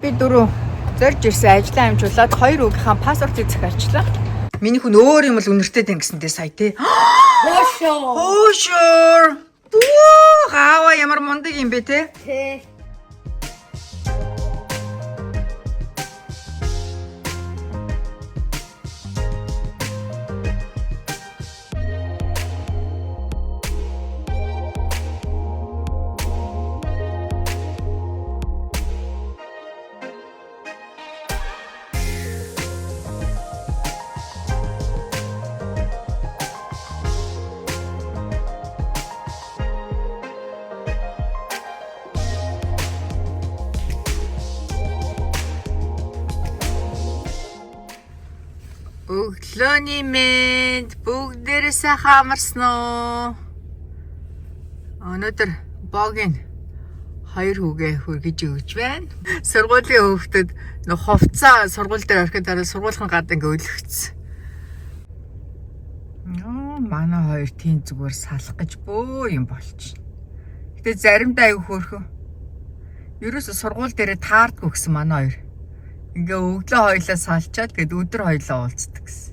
Би дөрөв зорж ирсэн ажлаа амжуулаад хоёр үгийнхаа паспортыг захиалчлаа. Миний хүн өөр юм л үнэртэй тань гэсэндээ сая тий. Хөшөө. Дөө гава ямар мундаг юм бэ те? Тий. Өглөөний мэнд бүгдээрээ сайхан амарсан уу? Өнөөдөр богийн хоёр хүүгээ хүргэж өгч байна. Сургуулийн хүүхдүүд хувцаа сургууль дээр ороход дараа сургуулийн гад ингээ өлгцсэн. Манай хоёр тийм зүгээр салах гэж бөө юм болчих. Гэтэ заримдаа аяг хөөрхөн. Ерөөсө сургууль дээрээ таардгүй гэсэн манай хоёр. Ингээ өглөө хоёлаа салчаад гээд өдөр хоёлаа уулздаг гэсэн.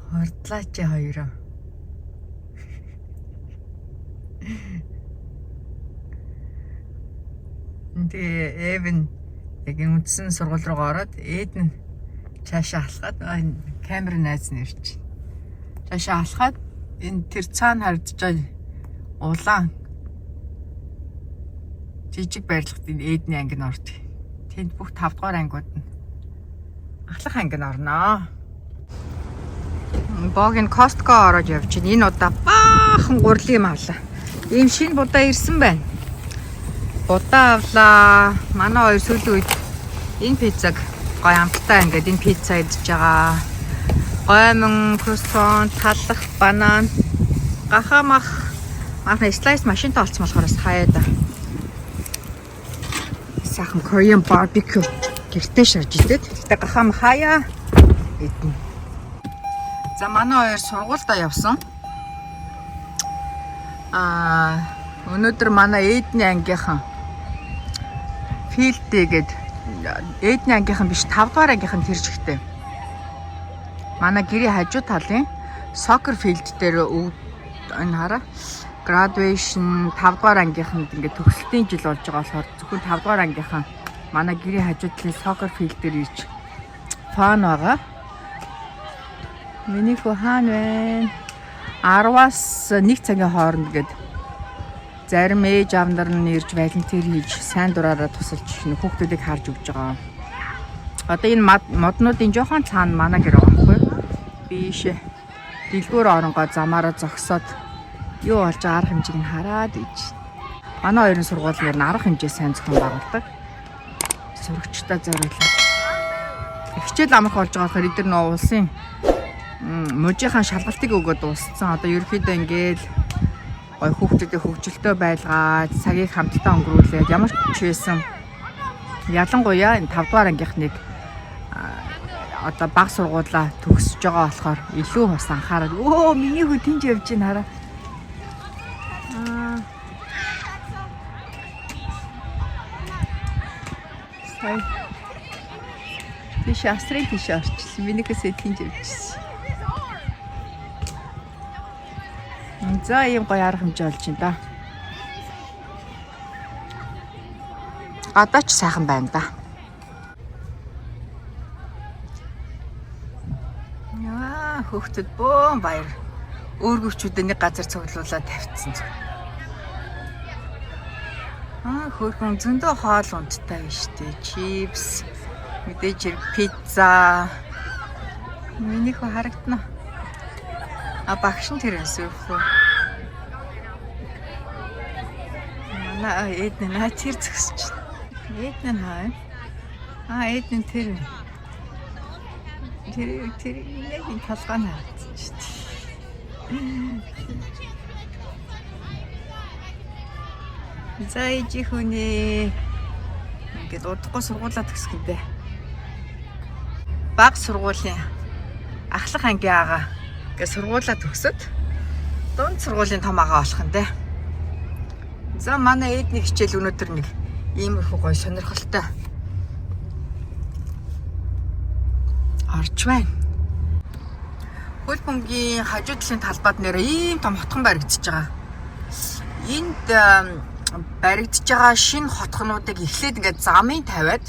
Хордлаа чи хоёроо. Тэгээ Эвен яг үндсэн сургууль руу ороод ээд нь цаашаа алхаад камер найз нь ирж. Цаашаа алхаад энэ тэр цаана харагдаж байгаа улаан жижиг байрлагт эдний анги нь ордог. Тэнд бүх 5 дугаар ангиуд нь ахлах анги нь орноо. Богийн Costco ороод явж байна. Энэ удаа баахан гурли юм авлаа. Ийм шинэ будаа ирсэн байна. Будаа авлаа. Манай хоёр сүүлийн үед энэ пиццаг гоё амттай ингээд энэ пицца идж байгаа. Гоймон, круассан, таллах, банан, гахамах, манай слайс машинтай олцсон болохоор хаяа да. Сайхан Korean barbecue гэртээ шарж идэв. Тэгтээ гахам хаяа идэн. За манай хоёр сургуультай явсан. Өнөөдөр манай эдний ангийнхан филдтэйгээд эдний ангийнхан биш 5 дугаар ангийнхан тэрж ихтэй. Манай гэрийн хажуу талын soccer field дээр энэ хараа graduation 5 дугаар ангийнханд ингээд төгсөлтийн жил болж байгаа болохоор зөвхөн 5 дугаар ангийнхан манай гэрийн хажуу талын soccer field дээр ирж фан байгаа. Миний хүү хаана вэ? 10-аас 1 цагийн хооронд гээд зарим ээж аавдар нь ирж волонтер хийж сайн дураараа тусалж хүүхдүүдийг харж өгч байгаа. Одоо энэ моднуудын жоохон цаана манай гэр байгаа байхгүй юу? Биш. Дэлгүүр оронгоо замаараа зогсоод юу болж байгаа арга хэмжээг нь хараад иж. Манай хоёрын сургууль нь арга хэмжээ сайн зохион байгуулдаг. Сурагчдаа зориулаад. Хичээл амарх болж байгаа болохоор эдгээр нөө улсын мужийнхаа шалгалтыг өгөөд дууссан. Одоо ерөөхдөө ингээд гой хүүхдүүдийн хөгжилтэй байлгаад цагийг хамтдаа өнгөрүүлээд ямар ч байсан ялангуяа энэ 5 дугаар ангийнхныг одоо баг сургуулаа төгсөж байгаа болохоор илүү бас анхаарал. Өө миний хүү тэнж явж байна хараа. Сая. Тийш австрийн тийш орчихсон. Минийхээсээ тэнж явчихсан. За ийм гоё арга хэмжээ болж байна да. Одоо ч сайхан байна да. Яа, хүүхдүүд бөөн баяр. Өөргөвчүүдээ нэг газар цуглуулаад тавьчихсан. Хөөрхөн зөндөө хоол унттай биш үү? Чипс, мэдээж пицца. Миний хөө харагдана. Багш нь тэр өсөөхөө. Манай эдний наа тэр зөксөж байна. Эдний наа. Эдний тэр нэг юм толгой харагдчих. За ижи хүнээ ингээд удахгүй сургуулаа төгсгөндөө. Баг сургуулийн ахлах ангийн ага ингээд сургуулаа төгсөд дунд сургуулийн том агаа болох нь дээ. За манай эдний хичээл өнөөдөр нэг Иймэрхүү гоё сонирхолтой орж байна. Хөл бөмбөгийн хажуу талын талбайд нэрээ ийм том хотхон баригдчихж байгаа. Энд баригдчихж байгаа шинэ хотхнуудыг эхлээд ингээд замын тавиад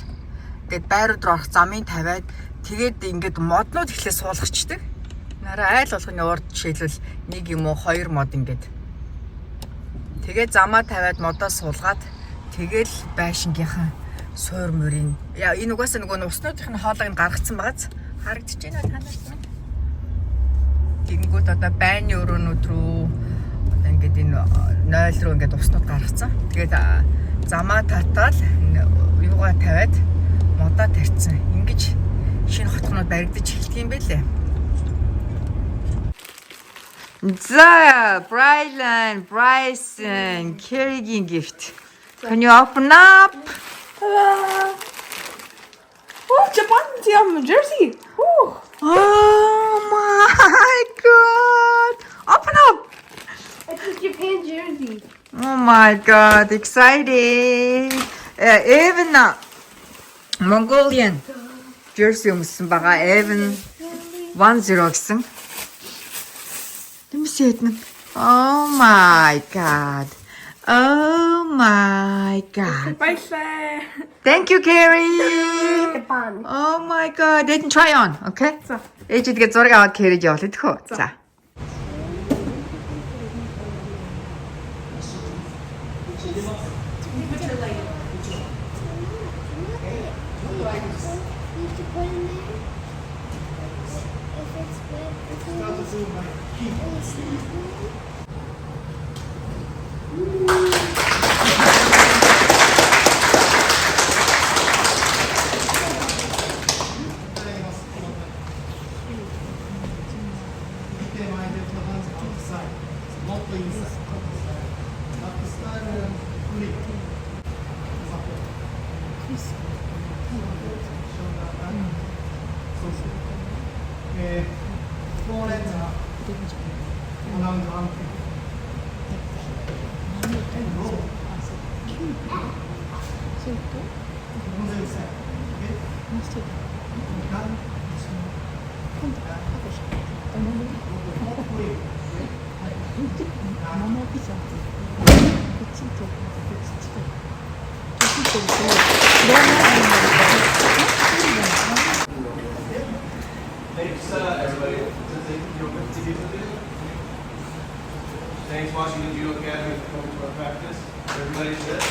ингээд байрууд руу орох замын тавиад тэгээд ингээд моднууд эхлээ суулгачдаг. Нараа айл болгоны урд жишээлбэл 1 юм уу 2 мод ингээд. Тэгээд замаа тавиад модоо суулгаад тэгэл байшингийнхан суур мөрийн энэ угаасаа нөгөө уснуудын хоолойг гаргацсан байгааз харагдаж байна танаас. Тэгэнгүүт одоо байрны өрөөнүүд рүү одоо ингээд энэ 0 руу ингээд уснууд гаргацсан. Тэгээд замаа татаад юугаа тавиад модоо тарьсан. Ингэж шинэ хотхнууд баригдаж эхэлдэг юм байлээ. За, Bryson, Kerrigan gift. Can you open up? Ta-da! Oh, Japan jersey. Oh. Oh my God! Open up! It's a Japan jersey. Oh my God! Exciting! Even Mongolian jersey өмсөн байгаа. Even 10 гэсэн. Let me see it. Oh my God! Oh my God! Bye. Thank you, Carrie. Japan. Oh my God! Let me try on. Okay? За. ээжидгээ зураг аваад Carrie явуулъя тэхүү. За. Thanks, everybody. Thanks, Washington Judo Academy, for coming to our practice. Everybody sit.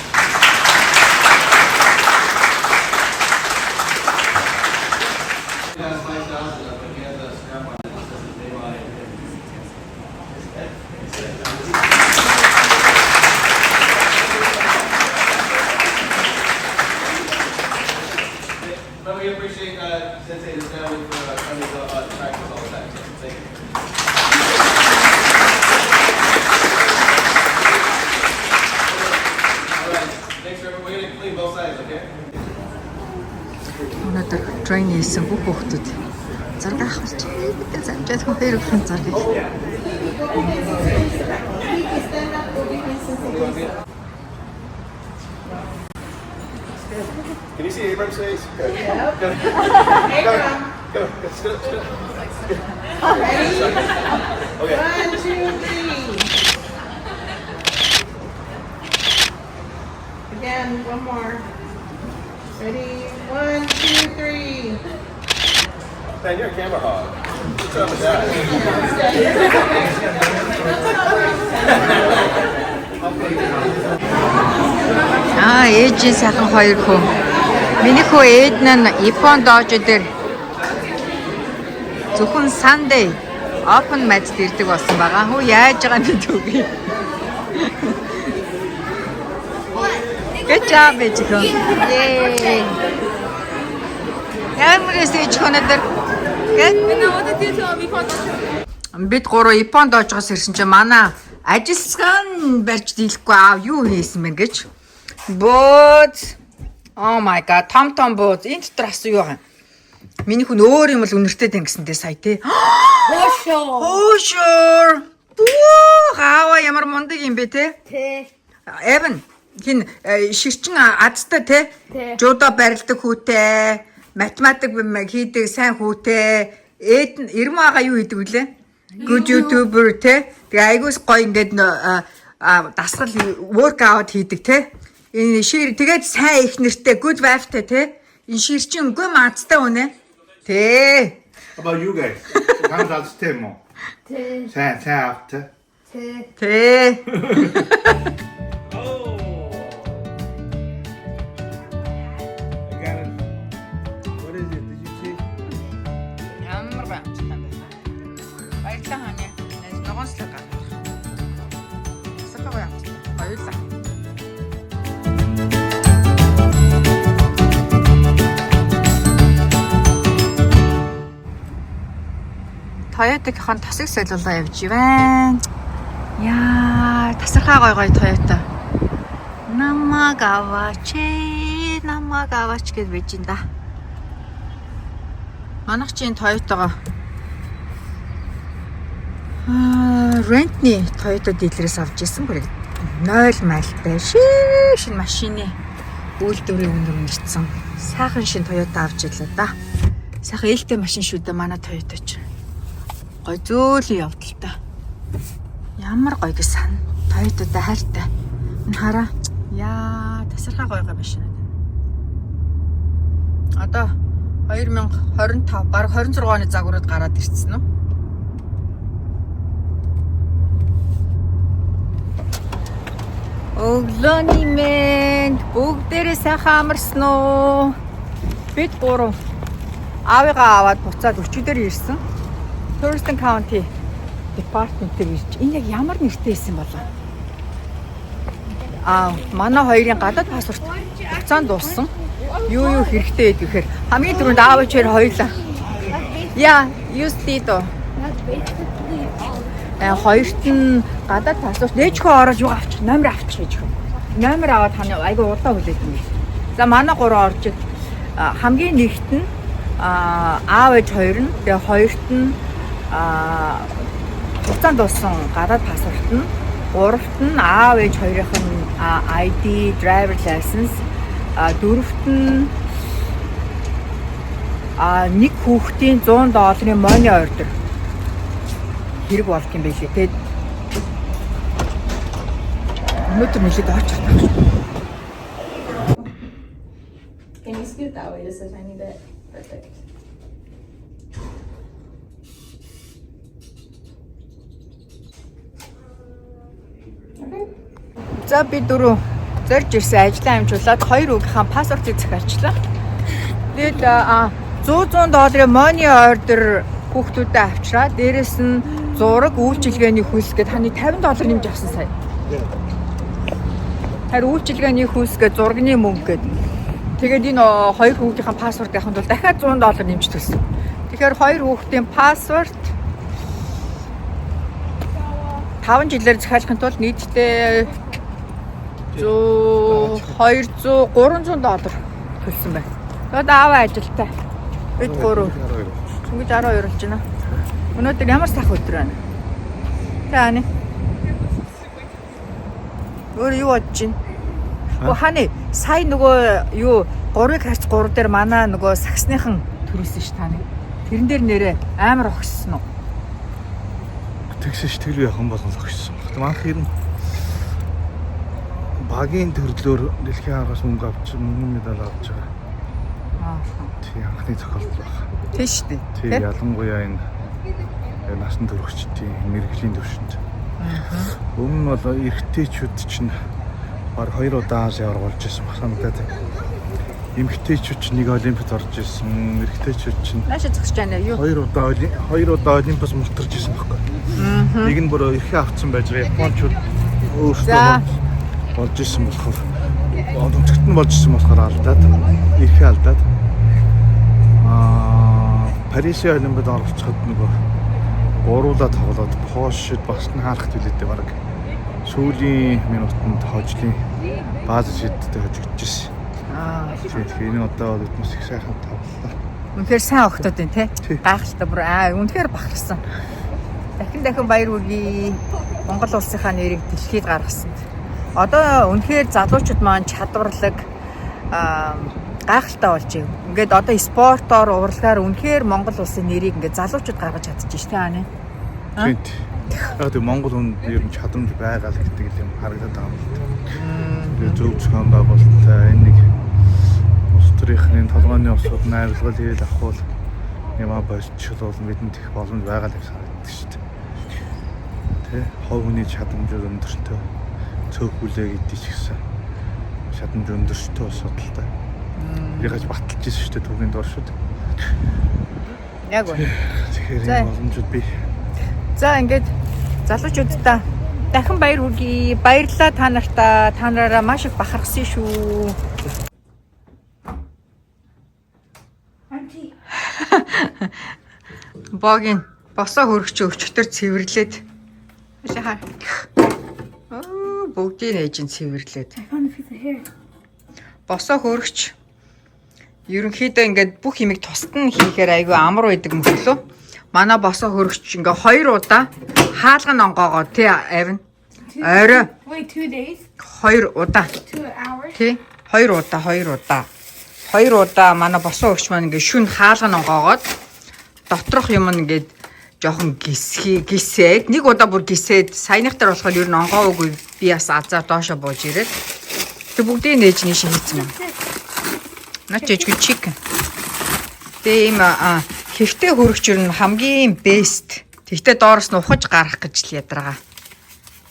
He has 5,000 up, but he has a scrap on it that says his name on it. But we appreciate Sensei and his family for coming to practice all the time. So thank you. All right. Thanks for everyone. We're gonna clean both sides, okay? Өнөөдөр трейн хийсэн бүх хүүхдүүд зураг авах чинь бид замжаад хоёр өдрийн зургийг. Can you see Abraham's face? Good. Yep. Go. Go. Sit up. Ready? Okay. 1, 2, 3. Again, one more. Ready? 1, 2, 3. Man, you're a camera hog. What's up with that? Ээжийн сайхан хоёр хөө. Миний хөө ээж нь Японд доожо дээр зөвхөн Sunday open match дэрдэг болсон байгаа. Хөө яаж байгаа нь түүгээ. Good job, ээж хөө. Yay. Ямар ээж өнөдөр. Бид гурав Японд доожгоос ирсэн чинь манай ажилсган барьж дийлэхгүй юу хийсэн мэн гэж. Бөөд. Oh my God, том бөөд. Энэ дотор асуу юу юм? Миний хүн өөр юм л үнэртэй тань гэсэнтэй сая тий. Хөшөө. Бөө, хаа ямар мундаг юм бэ те? Тэ. Evan, хин ширчин азтай те жудо барилдаг хүүтэй математик хийдэг сайн хүүтэй ээд нь Ирмаага юу хийдэг вүлээ good youtuber те тэгээ айгуус гоё ингээд дасгал workout хийдэг те энэ шир тэгээд сайн их нэртэй good wife-тэй те энэ ширчин үгүй азтай үнэ те How about you guys? How does it taste more? Say after. те Oh. I got it. What is it? Did you see? ямар байна баярлалаа хааны ногоонслог гаргах сахаа явах баярлалаа Toyota-гийн тасаг солиулаа явж байна. Яа, тасархаа гой Toyota. Намагавач гэд байж ин да. Манайх чинь Toyota-го рентний Toyota дилерээс авч ирсэн бүр 0 майлтай шинэ машины үйлдвэрийн үнэр нэрсэн. Сайхан шинэ Toyota авч ирлээ да. Сайхан ээлтэй машин шүү дээ манай Toyota ч. Гой зөөлөн явдалтай. Ямар гоё гэсэн Toyota-тай хайртай. Энэ хараа. Яа, тасархаа гоё машин. Одоо 2025 баг 26 оны загварууд гараад ирсэн үү? Өглөөний мэнд бүгдээрээ сайхан амарсан уу? Бид гурав аавыгаа аваад буцаад өчигдөр ирсэн. Thurston County Department-ээр ирж. Энэ яг ямар нэртэй байсан болоо? Манай хоёрын гадаад паспорт хугацаанд дууссан. Юу хэрэгтэй байд гэхээр хамгийн түрүүнд аав ээжээр хоёулаа. Яа, юустидо. Хоёрт нь гадаад паспорт нээжхөө ороод юу авчих, номер авчих гэж хөө. Номер аваад таны айгүй удаа хүлээд юм. За манай гурав орж хамгийн нэгт нь аав ээж хоёр нь тэгээ хоёрт нь хугацаанд дууссан гадаад паспорт нь гуравт нь аав ээж хоёрын ID, driver license, дөрөвт нь нэг хүүхдийн $100 money order хэрэг болох юм байлээ. Тэгээд өнөөдөр нэлээд очиж байна. Can you scoot that way just a tiny bit? Perfect. За би дөрөв зорж ирсэн ажлаа амжуулаад хоёр үгийнхаа паспортыг захиалчлаа. Тэгээд $100 money order хүүхдүүдэд авчраа. Дээрэс нь зураг үйлчилгээний хөлс гээд таны $50 нэмж авсан сая. Харин үйлчилгээний хөлс гээд зургийн мөнгө гээд. Тэгээд энэ хоёр хүүхдийн паспорт авахын тулд дахиад $100 нэмж төлсөн. Тэгэхээр хоёр хүүхдийн паспорт 5 жилээр захиалахын тулд нийтдээ $300 төлсөн байна. Тэгээд аав ажилтай. Бид гурав. Ингэж 12 болж байна. Өнөөдөр ямар сах өдөр байна? Тааны. Өөр юу бодож байна? Ханы сая нөгөө юу 3-ыг харц 3 дээр манай нөгөө саксныхан төрүүлсэн ш таны. Тэрэн дээр нэрээ амар огссон уу? Тэгсэн ш тэр яхан болгон огссон. Манх хэрн багийн төрлөөр дэлхийн аргаас мөнгө авч мөнгө медаль авч байгаа. Тийм анхны зохиолт баг. Тийм шүү дээ. Тийм ялангуяа энэ насан туршидтын мэрэгжлийн төвшөнд. Өмнө нь бол эрэгтэйчүүд чинь баг 2 удаа Азийн орж ирсэн санагдаад. Эмэгтэйчүүд чинь нэг олимпиад орж ирсэн, эрэгтэйчүүд чинь Наашаа зогсож байна юу? 2 удаа олимпиас мултарч ирсэн байхгүй. Нэг нь бүр эрхээ авцсан байж байгаа Япончууд өөрсдөө болж ирсэн болохоор өнцгт нь болж ирсэн болохоор алдаад эрхээ алдаад Парисын олимпиад оролцоход нөгөө гуруулаа тоглоод Польшид бас нь харахт үлээдээ баг сүүлийн минутанд хожлын бааз шидтэй хожигдчихсэн. Тэгэхээр энэ одоо бидний их сайхан тавлаа. Үнэхээр сайн охтод байна те. Гайхалтай бүр үнэхээр бахархсан. Дахин баяр хүргэе. Монгол улсынхаа нэрийг дэлхийд гаргасан. Одоо үнэхээр залуучууд маань чадварлаг гайхалтай болж байна. Ингээд одоо спортоор урлагаар үнэхээр Монгол улсын нэрийг ингээд залуучууд гаргаж чадчих тийм аа. Тийм. Яг тийм Монгол хүн ер нь чадамж байгаа л гэдэг юм харагдаад байгаа юм л да. Тэгээд зөв зохион байгуулалттай энэ нэг улс төрийн толгойн усууд найруулгал хийл авахул яма болчихвол бидэнд их боломж байгаа л гэж санагддаг шүү дээ. Тэ хов хүний чадамжууд өндөртэй цөөх хүлээ гэдэг ч гэсэн чадамж өндөртэй асуудалтай. Ягж баталж ирсэн шүү дээ түүхийн дор шүү дээ. Яг үнэ. Тэгэхээр энэ боломжууд би. За ингээд залуучуудаа дахин баяр хүргэе. Баярлалаа та нартаа. Та нараа маш их бахархсан шүү. Богийн босоо хөргч өчтөр цэвэрлээд. Хашаа. Бүгдийг ээжин цэвэрлээд. Босоо хөргч ерөнхийдөө ингээд бүх юмыг тусад нь хийхээр айгүй амар байдаг мөглөө. Манай босоо хөргч ингээ 2 удаа хаалган онгоогоо тий авна. Орой. Wait, 2 days? 2 удаа. 2 hours? Тий. 2 удаа. 2 удаа манай босоо хөргч маань ингээ шүн хаалган онгоогоод доторх юм ингээд жоохон гисээд нэг удаа бүр гисээд саяныхтар болохоор ер нь онгоогүй би бас азар доошо бууж ирээд тэг бүгдийг нээж нийшээ хийцэн юм. Начиж чик. Тэг юм хэвтэй хөргч ер нь хамгийн бест. Тэгтээ доороос нь ухаж гарах гэж л ядаргаа.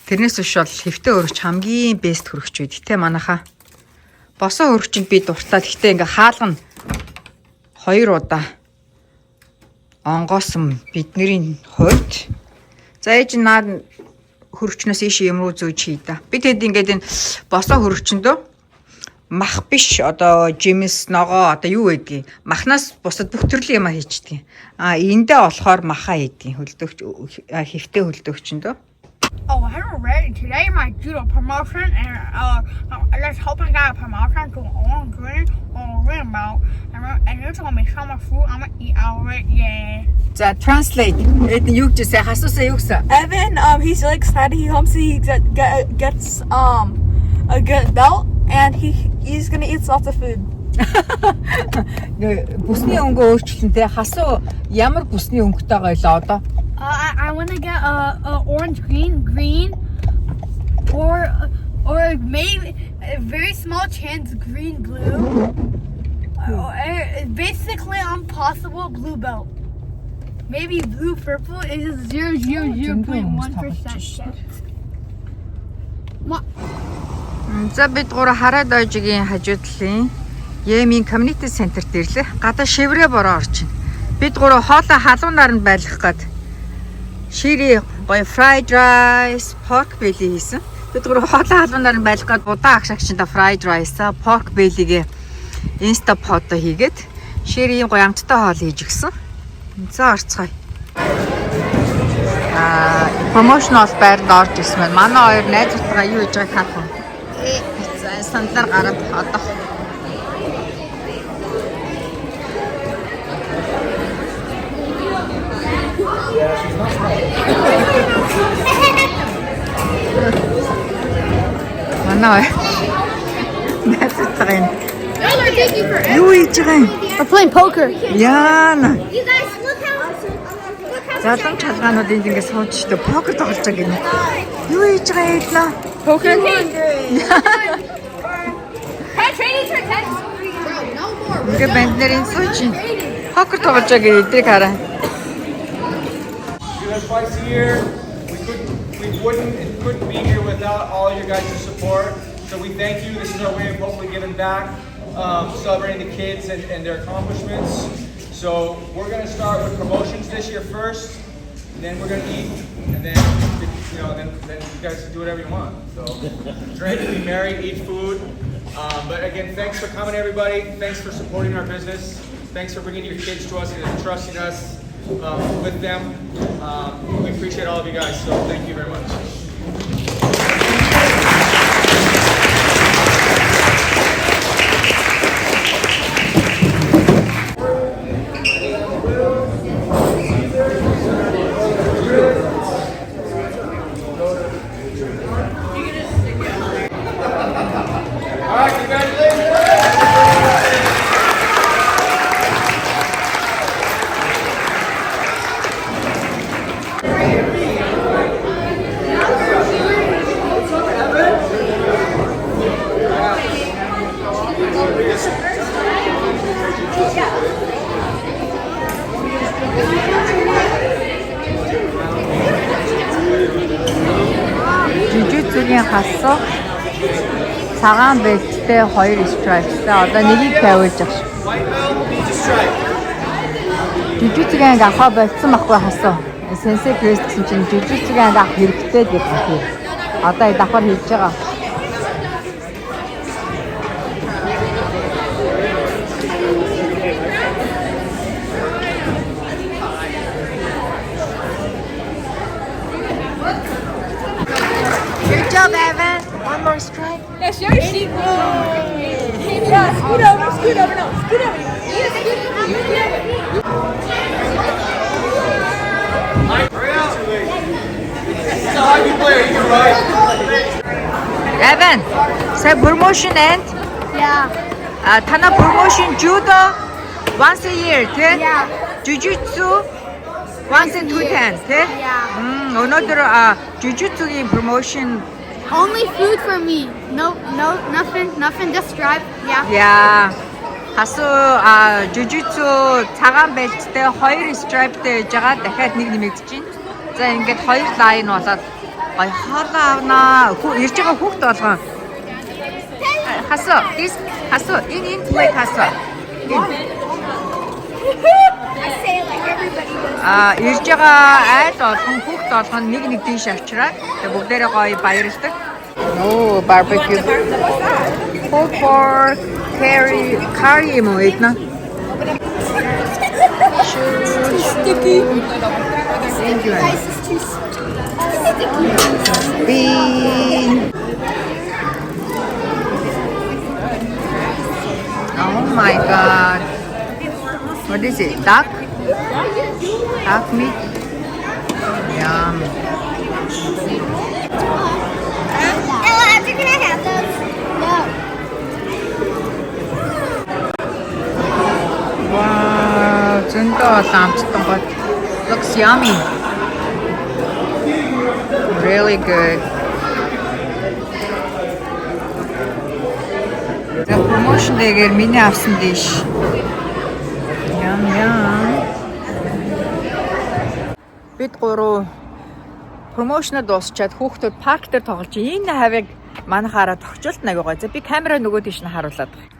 Тэрнээс биш бол хэвтэй хөргч хамгийн бест хөргч үү. Тэгтээ манайхаа босоо хөргчөнд би дуртай. Тэгтээ ингээ хаалгана 2 удаа онгоосон бидний хувьд. За ээж наад хөргчнөөс ийш юм руу зөөж хий да. Би тэгэд ингээд энэ босоо хөргчөндөө мах биш одоо жимс ногоо одоо юу гэдгийг махнаас бусад бүх төрлийн юм хийчихдэг. Эндээ болохоор махаа хийдэг хөлдөгч хэвтэй хөлдөгчөндөө. Oh, I haven't read today my judo promotion and let's hope I got a promotion to all green or rainbow and you told me some food I'm gonna eat already. Yeah. За translate. Эд юу гэжээ хасуусаа юу гэсэн? Evan, he's really excited. He hopes he gets a good belt, and he's gonna eat lots of food. Бүсний өнгөө өөрчлөлтөнтэй хасуу ямар бүсний өнгөтэй гоёлоо одоо? I want to get a orange green or maybe a very small chance green blue. Basically impossible blue belt. Maybe blue purple is 0.1% chance. За бид гур хараад ойжгийн хажуудлын Емийн community center дээр л гадаа шиврээ бороо орж байна. Бид гур хоолой халуунаар нь байлгах гээд шири гоё fried rice, pork belly хийсэн. Бид гур хоолой халуунаар нь байлгах гээд удаан агшаагчтай fried rice, pork belly-гээ insta pot хийгээд шири гоё амттай хоол хийж өгсөн. За орцгоё. Promotional байранд орж ирсэн байна. Манай хоёр найзуудтайгаа юу хийж байгааг харах уу? Сандлаар гараад одоо манай найзуудтайгаа юу хийж байгаа юм? We're playing poker. Яана. You guys look how Залан чалгаанууд энд ингэ сууж штэ покер тоглож байгаа гинэ. Юу хийж байгаа юм лаа? Poker. Hey, training for test. No more. Ингээ банд нарын сууж покер тоглож байгаа эдрийг хараа. Do that twice a year. We couldn't be here without all your guys' support. So we thank you. This is our way of hopefully giving back, celebrating the kids and their accomplishments. So we're gonna start with promotions this year first, and then we're gonna eat, and then then you guys can do whatever you want. So drink, be merry, eat food. But again, thanks for coming, everybody. Thanks for supporting our business. Thanks for bringing your kids to us and trusting us with them. We appreciate all of you guys. So thank you very much. хасуу цагаан бэлттэй 2 stripe-тай одоо нэгийг тавиулж байгаа шүү. Жижигхэн анги авах болцсон байхгүй хасуу. Сенсей Крест гэсэн чинь жижигхэн анги авах хэрэгтэй гэж байна. Одоо давхар хийж байгаа. Good job, Evan. One more stripe. That's your sheep. Yeah, scoot over, no, scoot over. Yeah, scoot over. It's a hockey player, you're right. Evan, say promotion and Yeah. Tana promotion judo once a year, okay? Yeah. Jiu-jitsu once in 2 times, okay? Yeah. Another jiu-jitsu promotion. Only food for me. No, nothing. Just stripe. Yeah. Yeah. Хасуу jiu-jitsu цагаан бэлттэй 2 stripeтэй гэж байгаа. Дахиад нэг нэмэгдэж байна. За ингээд 2 лайн болоод гой хоолоо авнаа. Ирж байгаа хүүхд болгоо. Хасуу, хасуу, in play хасуу. I say it like everybody does. Ирж байгаа айл болгон хүүхд болгон нэг тийш авчираад тэгээ бүгдээрээ гоё баярлдаг. Oh, barbecue. Pulled pork, curry юм уу эднэ? Sticky. Thank you. Rice is too sticky. Bean. Oh my god. What is it? Duck? Duck meat? Yum. Ella, after can I have those? No. Wow, зөндөө ламцтай гот. Looks yummy. Really good. The promotion дэгээр миний авсан дэш. Yum. Бид гурав промошнод дуусчаад хүүхдүүд парк дээр тоглож энэ хавийг манахаараа тогтчулт нэг байгаа. За би камера нөгөө тийш нь харуулад байна.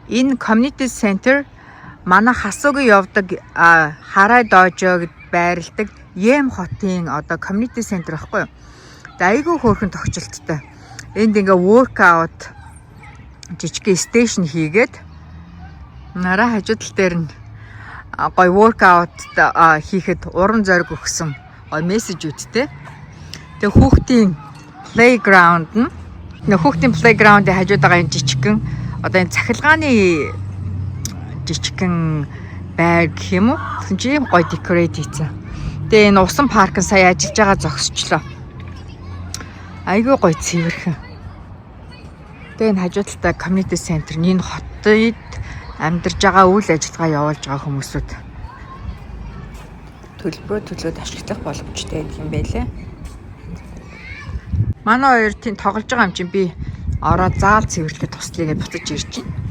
Энэ community center манай хасуугийн явдаг харай доожог байрладаг Юм хотын одоо community center байхгүй юу. Тэгээ айгүй хөөрхөн тогтчулттай. Энд ингээ workout жижиг station хийгээд нараа хажуудал дээр нь гой workout хийхэд уран зориг өгсөн гой мессежүүдтэй. Тэгээ хүүхдийн playground нь хүүхдийн playground-ийн хажууд байгаа энэ жижигхэн одоо энэ цахилгааны жижигхэн байр гэх юм уу? Тэгсэн чинь ийм гой decorate хийсэн. Тэгээ энэ усан парк нь сая ажиллаж байгаа зогсчлоо. Айгүй гой цэвэрхэн. Тэгээ энэ хажуудалтай community center нь энэ хотод амьдарч байгаа үйл ажиллагаа явуулж байгаа хүмүүсүүд төлөвлөд ашиглах боломжтой гэдэг юм байлээ. Манай хоёр тийм тоглож байгаа юм чинь би ороод заал цэвэрлэхэд туслая гэж буцаж ирж байна.